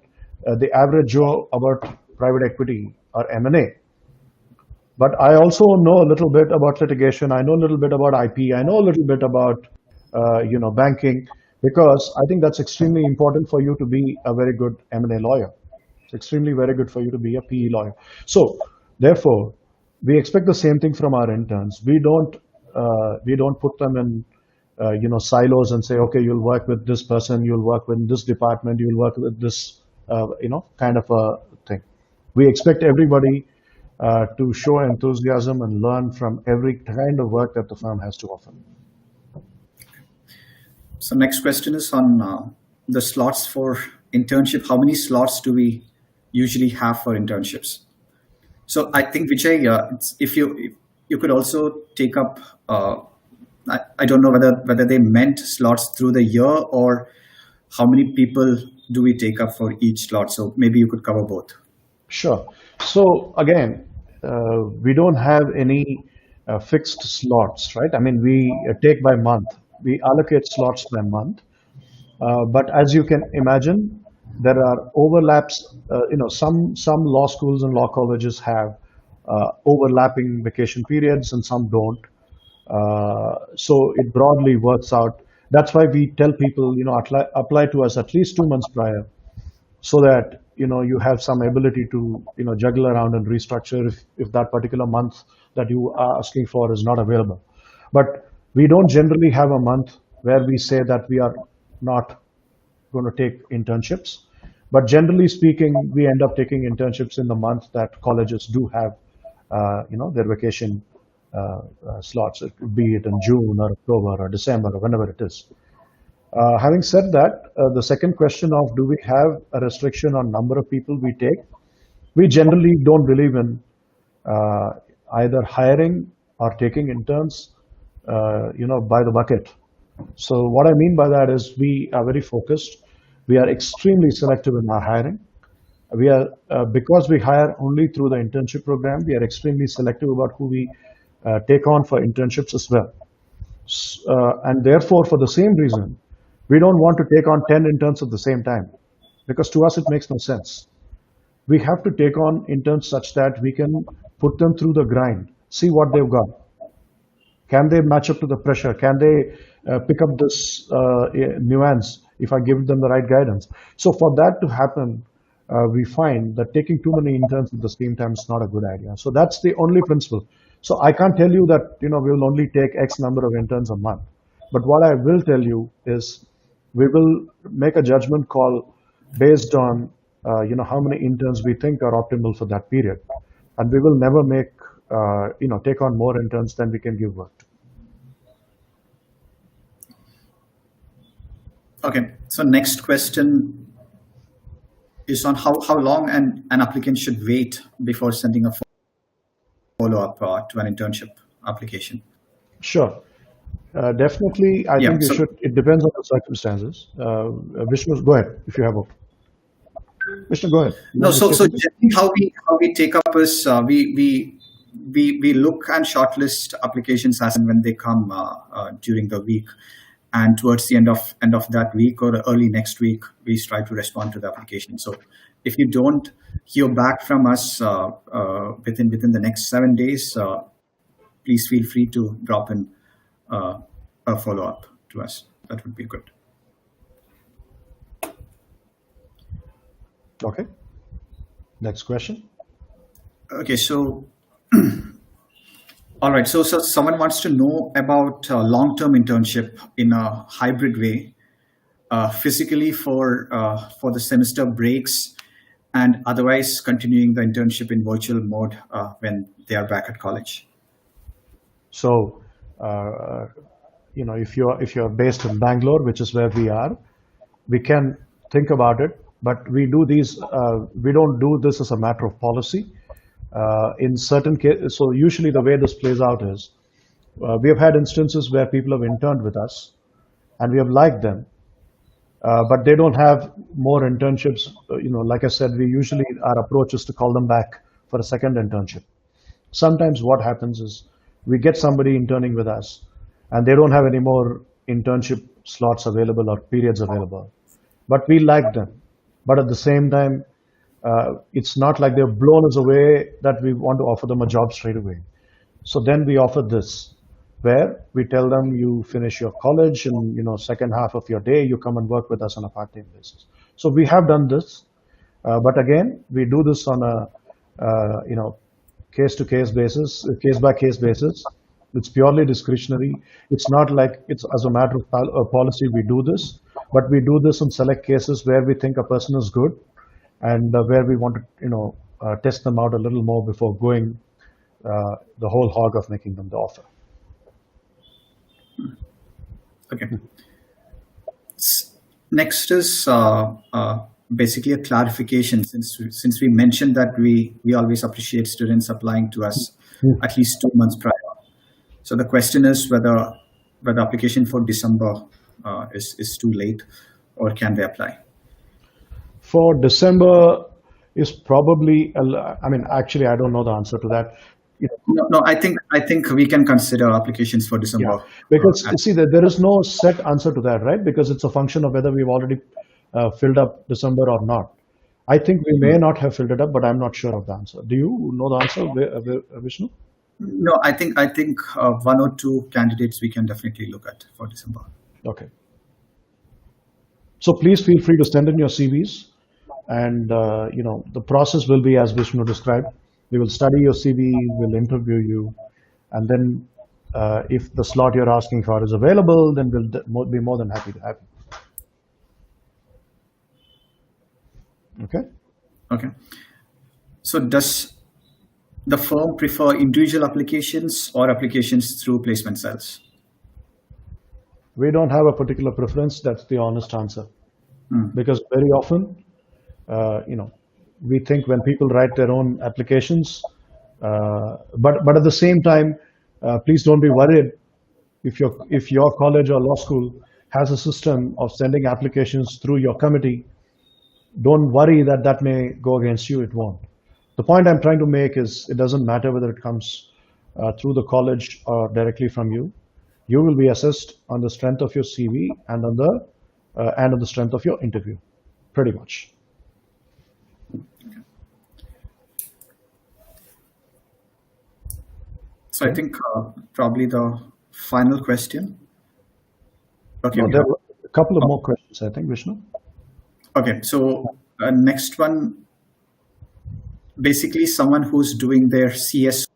the average Joe about private equity or M&A. But I also know a little bit about litigation. I know a little bit about IP. I know a little bit about banking, because I think that's extremely important for you to be a very good M&A lawyer. It's extremely very good for you to be a PE lawyer. So therefore, we expect the same thing from our interns. We don't put them in silos and say, okay, you'll work with this person, you'll work with this department, you'll work with this kind of a thing. We expect everybody to show enthusiasm and learn from every kind of work that the firm has to offer. So next question is on the slots for internship. How many slots do we usually have for internships? So I think Vijay, if you could also take up, I don't know whether they meant slots through the year or how many people do we take up for each slot. So maybe you could cover both. Sure. So again, we don't have any fixed slots, right? I mean, we take by month. We allocate slots by month. But as you can imagine, there are overlaps. Some law schools and law colleges have overlapping vacation periods, and some don't. So it broadly works out. That's why we tell people, apply to us at least 2 months prior, so that you have some ability to juggle around and restructure if that particular month that you are asking for is not available. But we don't generally have a month where we say that we are not going to take internships. But generally speaking, we end up taking internships in the month that colleges do have their vacation slots, be it in June or October or December or whenever it is. Having said that, the second question of do we have a restriction on number of people we take, we generally don't believe in either hiring or taking interns, by the bucket. So what I mean by that is we are very focused. We are extremely selective in our hiring. We are because we hire only through the internship program. We are extremely selective about who we take on for internships as well. And therefore, for the same reason, we don't want to take on 10 interns at the same time, because to us it makes no sense. We have to take on interns such that we can put them through the grind, see what they've got. Can they match up to the pressure? Can they pick up this nuance if I give them the right guidance? So for that to happen, we find that taking too many interns at the same time is not a good idea. So that's the only principle. So I can't tell you that we will only take X number of interns a month. But what I will tell you is we will make a judgment call based on how many interns we think are optimal for that period, and we will never make take on more interns than we can give work to. Okay. So next question is on how long an applicant should wait before sending a follow-up to an internship application. Sure. Definitely, I Yeah. think we So should. It depends on the circumstances. Vishnu, go ahead if you have a. Vishnu, go ahead. You no. want to So say something? generally how we take up is we look and shortlist applications as and when they come during the week, and towards the end of that week or early next week, we try to respond to the application. So if you don't hear back from us within the next 7 days, please feel free to drop in uh, a follow up to us. That would be good. Okay. Next question. Okay, so all right, so someone wants to know about long-term internship in a hybrid way, physically for the semester breaks, and otherwise continuing the internship in virtual mode when they are back at college. So, if you're based in Bangalore, which is where we are, we can think about it. But we do these. We don't do this as a matter of policy. In certain cases, so usually the way this plays out is we have had instances where people have interned with us and we have liked them, but they don't have more internships. Like I said, we usually our approach is to call them back for a second internship. Sometimes what happens is we get somebody interning with us and they don't have any more internship slots available or periods available, but we like them. But at the same time, it's not like they're blown us away that we want to offer them a job straight away. So then we offer this, where we tell them you finish your college and second half of your day you come and work with us on a part-time basis. So we have done this, but again we do this on a case-to-case basis, case-by-case basis. It's purely discretionary. It's not like it's as a matter of policy we do this, but we do this in select cases where we think a person is good and where we want to test them out a little more before going the whole hog of making them the offer. Okay. Next is basically a clarification, since we mentioned that we always appreciate students applying to us at least 2 months prior. So the question is whether application for December is too late, or can they apply? For December is probably, I mean, actually, I don't know the answer to that. No, I think we can consider applications for Yeah, December. because you see, there is no set answer to that, right? Because it's a function of whether we've already filled up December or not. I think we may not have filled it up, but I'm not sure of the answer. Do you know the answer, Vishnu? No, I think one or two candidates we can definitely look at for December. Okay. So please feel free to send in your CVs, and the process will be as Vishnu described. We will study your CV, we'll interview you, and then if the slot you're asking for is available, then we'll be more than happy to have you. Okay. Okay. So does the firm prefer individual applications or applications through placement cells? We don't have a particular preference. That's the honest answer. Because very often, we think when people write their own applications, but at the same time, please don't be worried if your college or law school has a system of sending applications through your committee. Don't worry that may go against you. It won't. The point I'm trying to make is it doesn't matter whether it comes through the college or directly from you. You will be assessed on the strength of your CV and on the strength of your interview, pretty much. So I think probably the final question. Okay, No, we there have. are a couple of more questions, I think, Vishnu. Okay, so next one, basically someone who's doing their CS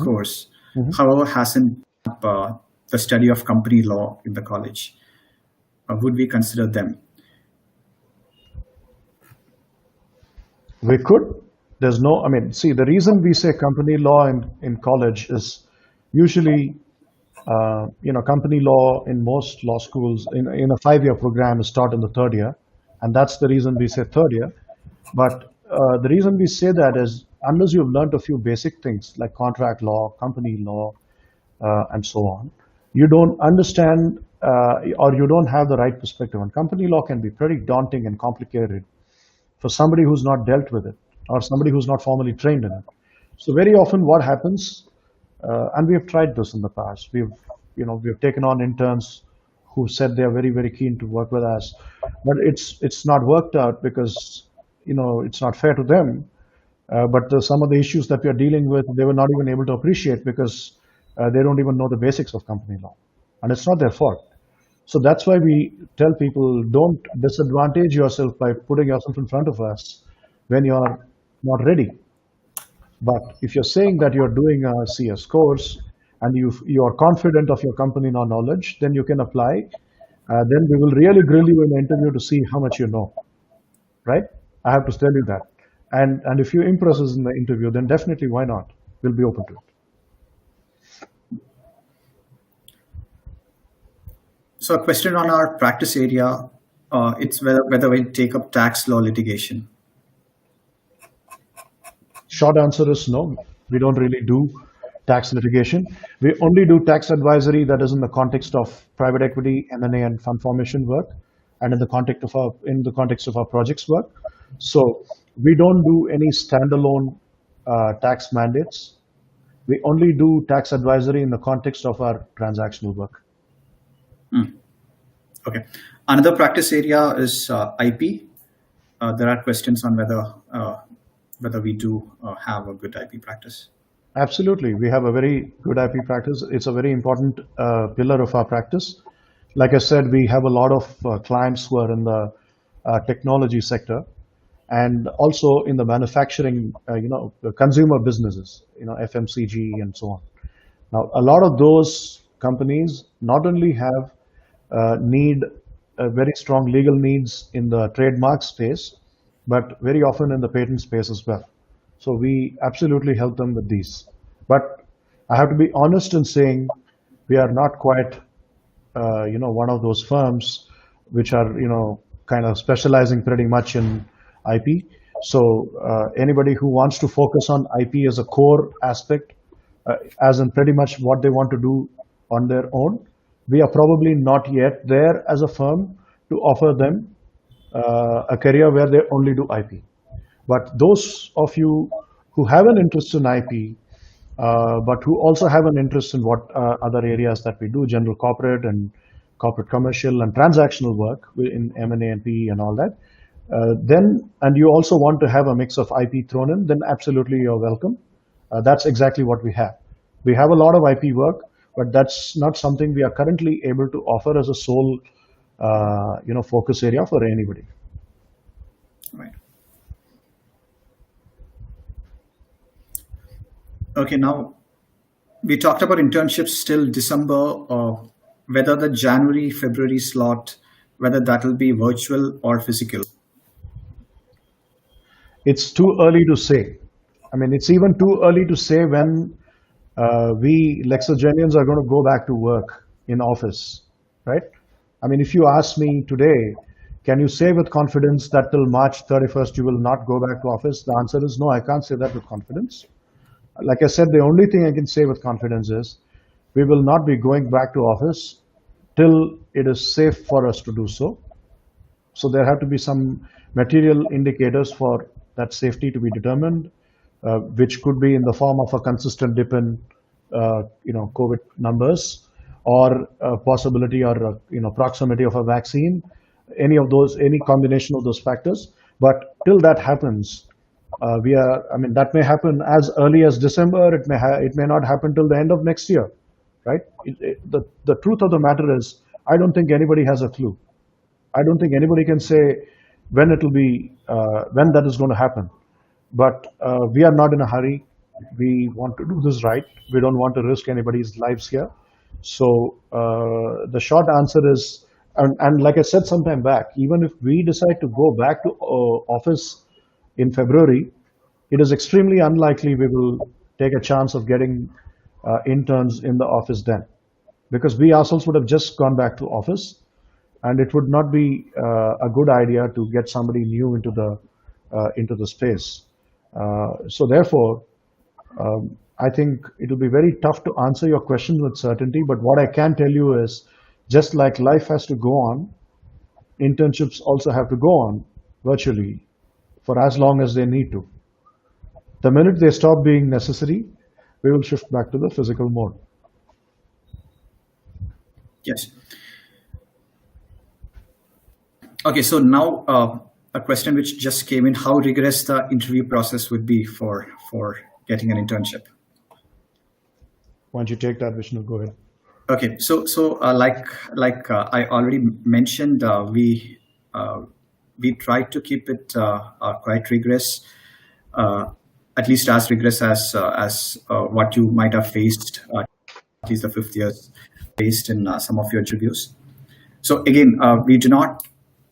course, however, hasn't the study of company law in the college. Would we consider them? We could. There's no, I mean, see, the reason we say company law in college is usually, company law in most law schools in a 5-year program is taught in the third year. And that's the reason we say third year. But the reason we say that is unless you've learned a few basic things like contract law, company law, and so on, You don't understand or you don't have the right perspective. And company law can be pretty daunting and complicated for somebody who's not dealt with it or somebody who's not formally trained in it. So very often what happens, and we have tried this in the past, we've taken on interns who said they are very, very keen to work with us, but it's not worked out because, it's not fair to them. But some of the issues that we are dealing with, they were not even able to appreciate because they don't even know the basics of company law. And it's not their fault. So that's why we tell people don't disadvantage yourself by putting yourself in front of us when you're not ready. But if you're saying that you're doing a CS course and you are confident of your company law knowledge, then you can apply. Then we will really grill you in the interview to see how much you know, right? I have to tell you that. And if you impress us in the interview, then definitely why not? We'll be open to it. So a question on our practice area, it's whether we take up tax law litigation. Short answer is no. We don't really do tax litigation. We only do tax advisory that is in the context of private equity, M&A, and fund formation work, and in the context of our projects work. So we don't do any standalone tax mandates. We only do tax advisory in the context of our transactional work. Okay. Another practice area is IP. There are questions on whether we do have a good IP practice. Absolutely. We have a very good IP practice. It's a very important pillar of our practice. Like I said, we have a lot of clients who are in the technology sector and also in the manufacturing, the consumer businesses, FMCG and so on. Now, a lot of those companies not only have need very strong legal needs in the trademark space, but very often in the patent space as well. So we absolutely help them with these. But I have to be honest in saying we are not quite, one of those firms which are, kind of specializing pretty much in IP. So anybody who wants to focus on IP as a core aspect, as in pretty much what they want to do on their own, we are probably not yet there as a firm to offer them a career where they only do IP. But those of you who have an interest in IP, but who also have an interest in what other areas that we do, general corporate and corporate commercial and transactional work in M&A and PE and all that, and you also want to have a mix of IP thrown in, then absolutely you're welcome. That's exactly what we have. We have a lot of IP work, but that's not something we are currently able to offer as a sole, focus area for anybody. Right. Okay, now we talked about internships till December, whether the January, February slot, whether that will be virtual or physical. It's too early to say. I mean, it's even too early to say when we Lexygenians are going to go back to work in office, right? I mean, if you ask me today, can you say with confidence that till March 31st you will not go back to office? The answer is no, I can't say that with confidence. Like I said, the only thing I can say with confidence is we will not be going back to office till it is safe for us to do so. So there have to be some material indicators for that safety to be determined, which could be in the form of a consistent dip in, COVID numbers, or a possibility or proximity of a vaccine, any combination of those factors. But till that happens, that may happen as early as December. It may not happen till the end of next year, right? The truth of the matter is, I don't think anybody has a clue. I don't think anybody can say when that is going to happen. But we are not in a hurry. We want to do this right. We don't want to risk anybody's lives here. So the short answer is, and like I said sometime back, even if we decide to go back to office in February, it is extremely unlikely we will take a chance of getting interns in the office then, because we ourselves would have just gone back to office, and it would not be a good idea to get somebody new into the space. So therefore, I think it will be very tough to answer your question with certainty, but what I can tell you is just like life has to go on, internships also have to go on virtually for as long as they need to. The minute they stop being necessary, we will shift back to the physical mode. Yes. Okay, so now a question which just came in: how rigorous the interview process would be for getting an internship? Why don't you take that, Vishnu? Go ahead. Okay, so I already mentioned, we try to keep it quite rigorous, at least as rigorous as what you might have faced, at least the fifth years faced in some of your interviews. So again, we do not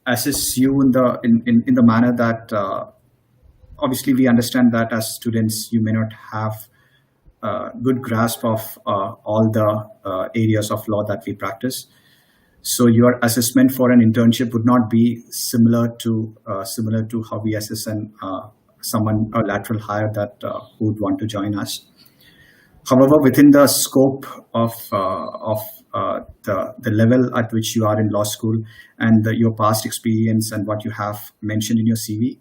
assess you in the manner that obviously we understand that as students you may not have good grasp of all the areas of law that we practice. So your assessment for an internship would not be similar to how we assess someone a lateral hire that who would want to join us. However, within the scope of the level at which you are in law school and your past experience and what you have mentioned in your CV,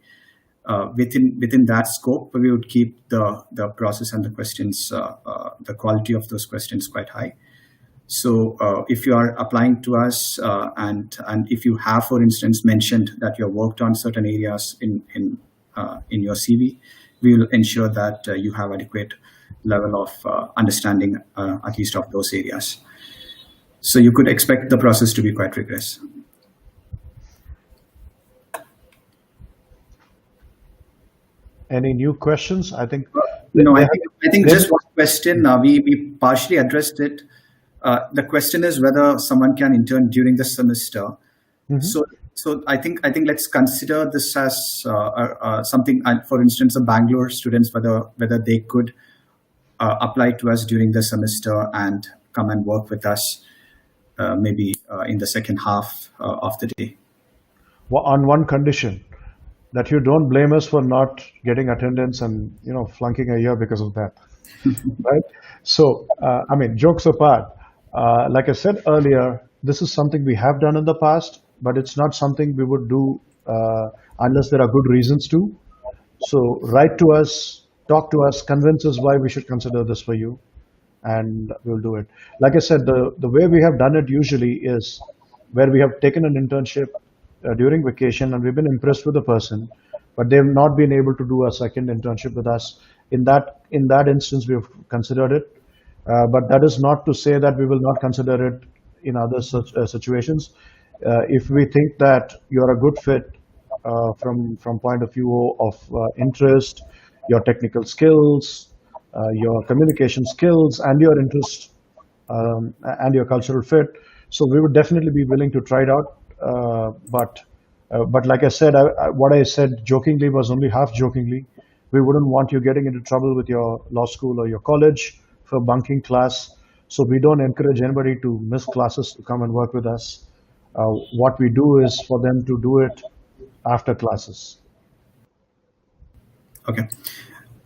within that scope, we would keep the process and the questions, the quality of those questions quite high. So if you are applying to us and if you have, for instance, mentioned that you have worked on certain areas in your CV, we will ensure that you have adequate level of understanding at least of those areas. So you could expect the process to be quite rigorous. Any new questions? I think No, I think just one question. We partially addressed it. The question is whether someone can intern during the semester. So I think let's consider this as something. For instance, the Bangalore students, whether they could apply to us during the semester and come and work with us, maybe in the second half of the day. on one condition, that you don't blame us for not getting attendance and flunking a year because of that, right? So I mean, jokes apart, like I said earlier, this is something we have done in the past, but it's not something we would do unless there are good reasons to. So write to us, talk to us, convince us why we should consider this for you, and we'll do it. Like I said, the way we have done it usually is where we have taken an internship during vacation and we've been impressed with the person, but they've not been able to do a second internship with us. In that instance, we have considered it, but that is not to say that we will not consider it in other such situations. If we think that you're a good fit from point of view of interest, your technical skills, your communication skills, and your interest and your cultural fit, so we would definitely be willing to try it out. But like I said, what I said jokingly was only half jokingly. We wouldn't want you getting into trouble with your law school or your college for bunking class. So we don't encourage anybody to miss classes to come and work with us. What we do is for them to do it after classes. Okay.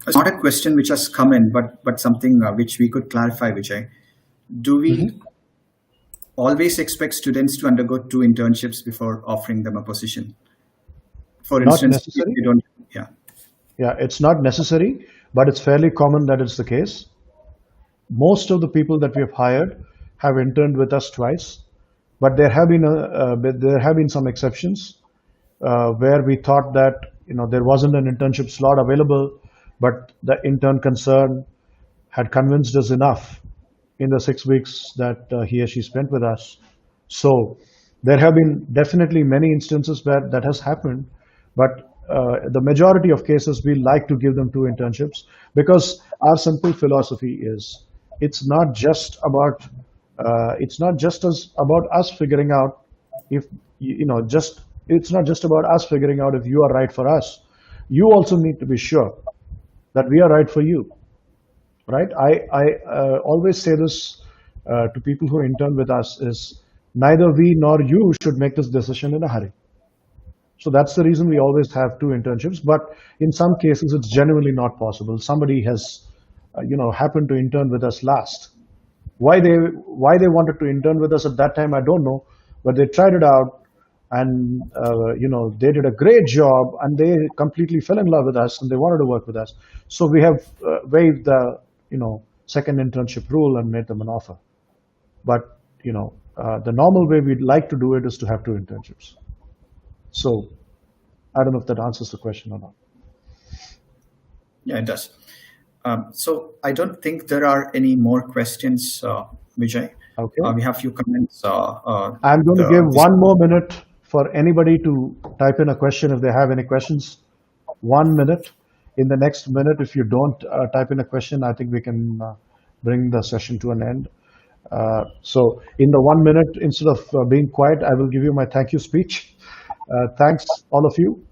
It's not a question which has come in, but something which we could clarify, Vijay. Do we always expect students to undergo 2 internships before offering them a position? For instance, not necessary. If you don't, Yeah, it's not necessary, but it's fairly common that it's the case. Most of the people that we have hired have interned with us twice, but there have been some exceptions where we thought that there wasn't an internship slot available, but the intern concerned had convinced us enough in the 6 weeks that he or she spent with us. So there have been definitely many instances where that has happened, but the majority of cases we like to give them 2 internships because our simple philosophy is it's not just about us figuring out if it's not just about us figuring out if you are right for us. You also need to be sure that we are right for you. Right? I always say this to people who intern with us is neither we nor you should make this decision in a hurry. So that's the reason we always have 2 internships. But in some cases, it's genuinely not possible. Somebody has happened to intern with us last. Why they wanted to intern with us at that time, I don't know, but they tried it out, and they did a great job, and they completely fell in love with us, and they wanted to work with us. So we have waived the second internship rule and made them an offer. But the normal way we'd like to do it is to have two internships. So I don't know if that answers the question or not. Yeah, it does. So I don't think there are any more questions, Vijay. Okay. We have few comments. I'm going to give 1 more minute for anybody to type in a question if they have any questions. 1 minute. In the next minute, if you don't type in a question, I think we can bring the session to an end. So in the 1 minute, instead of being quiet, I will give you my thank you speech. Thanks, all of you.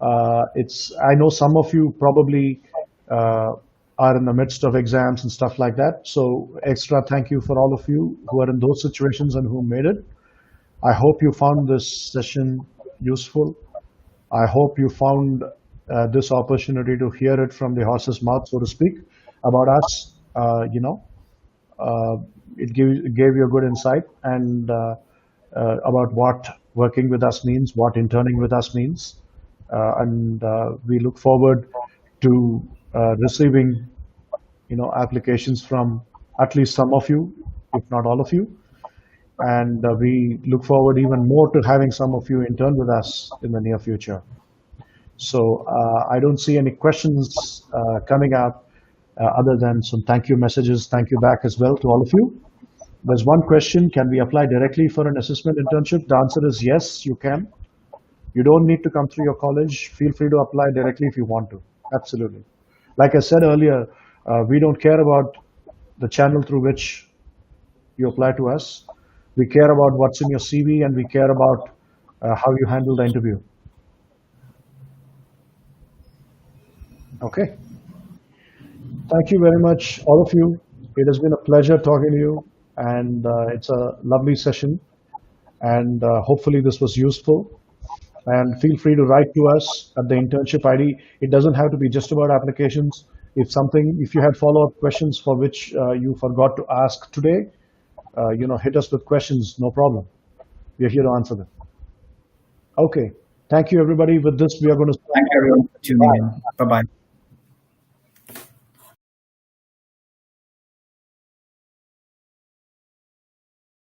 I know some of you probably are in the midst of exams and stuff like that. So extra thank you for all of you who are in those situations and who made it. I hope you found this session useful. I hope you found this opportunity to hear it from the horse's mouth, so to speak, about us. It gave you a good insight and about what working with us means, what interning with us means. And we look forward to receiving applications from at least some of you, if not all of you. And we look forward even more to having some of you intern with us in the near future. So I don't see any questions coming up other than some thank you messages. Thank you back as well to all of you. There's one question: can we apply directly for an assessment internship? The answer is yes, you can. You don't need to come through your college. Feel free to apply directly if you want to. Absolutely. Like I said earlier, we don't care about the channel through which you apply to us. We care about what's in your CV, and we care about how you handle the interview. Okay. Thank you very much, all of you. It has been a pleasure talking to you, and it's a lovely session. And hopefully this was useful. And feel free to write to us at the internship ID. It doesn't have to be just about applications. If you had follow-up questions for which you forgot to ask today, hit us with questions, no problem. We are here to answer them. Okay. Thank you, everybody. With this, we are going to Thank you, everyone, for tuning in. Bye-bye.